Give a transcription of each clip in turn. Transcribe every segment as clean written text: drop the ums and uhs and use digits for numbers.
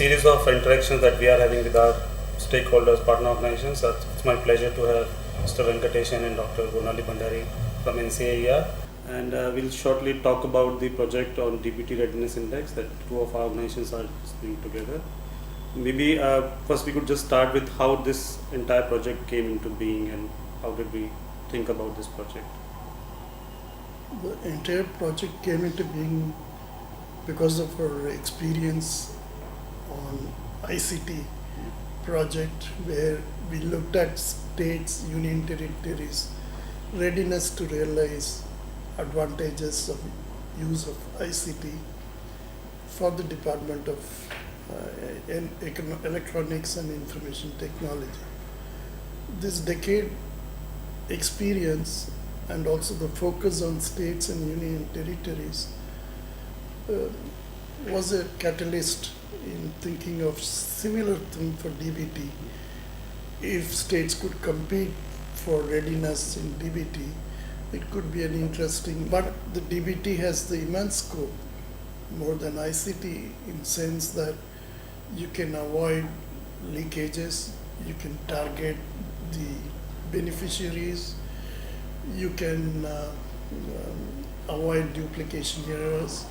series of interactions that we are having with our stakeholders, partner organizations. It's my pleasure to have Mr. Venkatesan and Dr. Gonali Bandari from NCAER. And we'll shortly talk about the project on DBT Readiness Index that two of our organizations are doing together. Maybe first we could just start with how this entire project came into being and how did we think about this project. The entire project came into being because of our experience on ICT project, where we looked at states, union territories, readiness to realize advantages of use of ICT for the Department of Electronics and Information Technology. This decade experience and also the focus on states and union territories was a catalyst in thinking of similar thing for DBT. If states could compete for readiness in DBT, it could be an interesting, but the DBT has the immense scope more than ICT in sense that you can avoid leakages, you can target the beneficiaries, you can avoid duplication errors.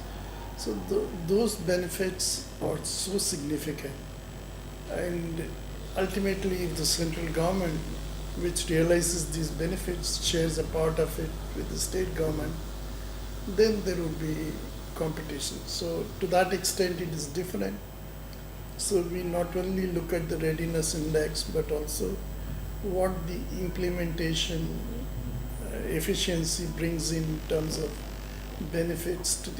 So those benefits are so significant. And ultimately, if the central government, which realizes these benefits, shares a part of it with the state government, then there will be competition. So to that extent, it is different. So we not only look at the readiness index, but also what the implementation efficiency brings in terms of benefits to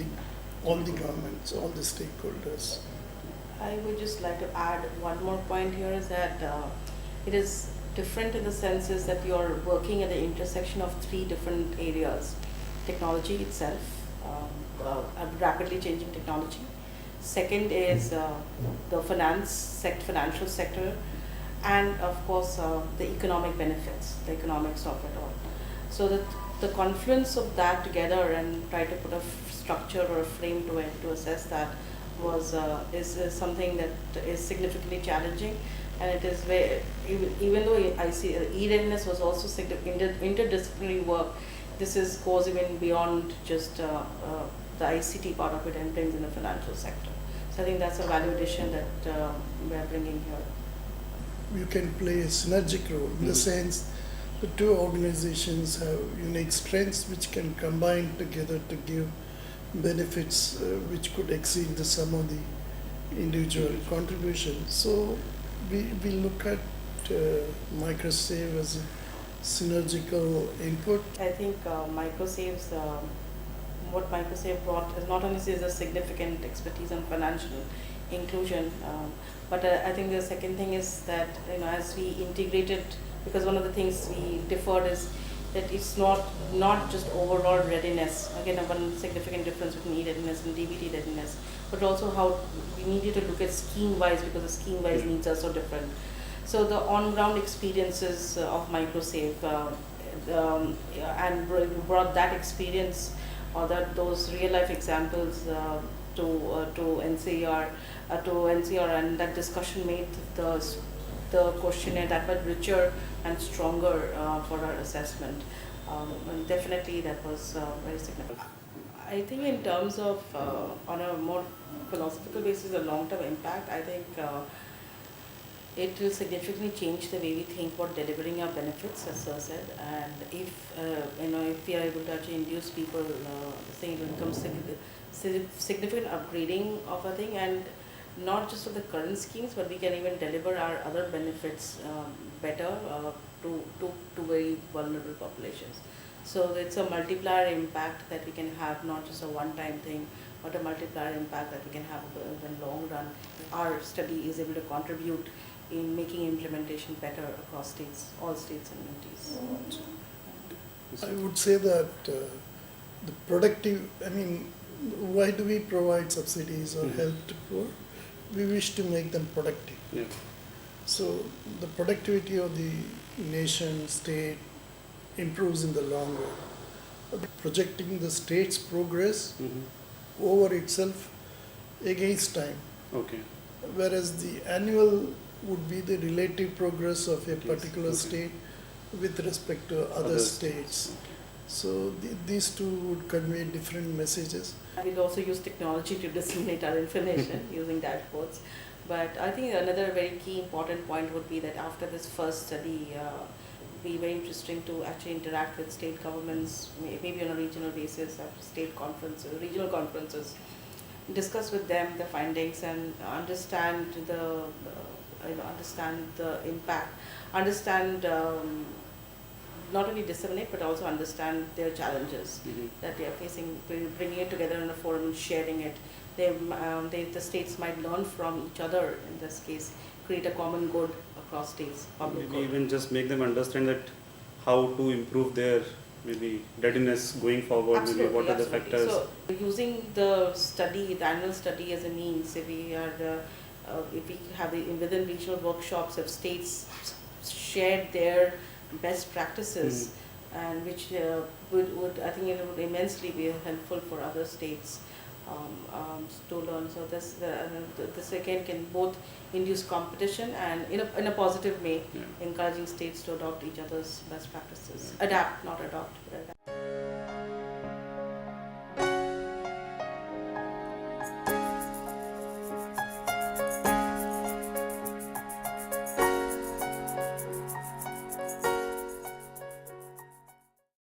all the governments, all the stakeholders. I would just like to add one more point here is that it is different in the sense is that you're working at the intersection of three different areas. Technology itself, a rapidly changing technology. Second is the financial sector, and of course the economic benefits, the economics of it all. So that the confluence of that together and try to put a structure or a frame to it to assess that was is something that is significantly challenging, and it is where even though I see e-readiness was also interdisciplinary work, this goes even beyond just the ICT part of it and brings in the financial sector. So I think that's a value addition that we are bringing here. You can play a synergic role in the sense the two organizations have unique strengths which can combine together to give benefits which could exceed the sum of the individual contributions. So we look at MicroSave as a synergical input. I think MicroSave's what MicroSave brought is not only is a significant expertise on financial inclusion, but I think the second thing is that as we integrated, because one of the things we differed is that it's not just overall readiness. Again, one significant difference between e-readiness and DBT readiness, but also how we needed to look at scheme-wise, because the scheme-wise needs are so different. So the on-ground experiences of MicroSave and brought that experience or those real-life examples to NCAER, and that discussion made the questionnaire that much richer and stronger for our assessment. And definitely that was very significant. I think in terms of on a more philosophical basis, the long-term impact, I think it will significantly change the way we think about delivering our benefits, as Sir said. And if if we are able to actually induce people, saying it will become significant upgrading of a thing, and not just of the current schemes, but we can even deliver our other benefits better to very vulnerable populations. So it's a multiplier impact that we can have, not just a one-time thing, but a multiplier impact that we can have in the long run. Our study is able to contribute in making implementation better across states, all states and unities. I would say that the productive, why do we provide subsidies or help to poor? We wish to make them productive. Yeah. So the productivity of the nation, state improves in the long run. Projecting the state's progress over itself against time. Okay. whereas the annual would be the relative progress of a Yes, particular okay. state with respect to other states. So these two would convey different messages. We'll also use technology to disseminate our information using dashboards. But I think another very key important point would be that after this first study, be very interesting to actually interact with state governments, maybe on a regional basis, after state conferences, regional conferences, discuss with them the findings and understand understand the impact, understand not only disseminate but also understand their challenges that they are facing, bringing it together in a forum and sharing it. The states might learn from each other in this case, create a common good across states, public Maybe good. even just make them understand that how to improve their maybe readiness going forward, maybe what are the factors. So using the study, the annual study as a means, if we have within regional workshops, if states shared their best practices, and which would I think it would immensely be helpful for other states to learn. So this again can both induce competition and in a positive way, encouraging states to adopt each other's best practices. Adapt, not adopt, but adapt.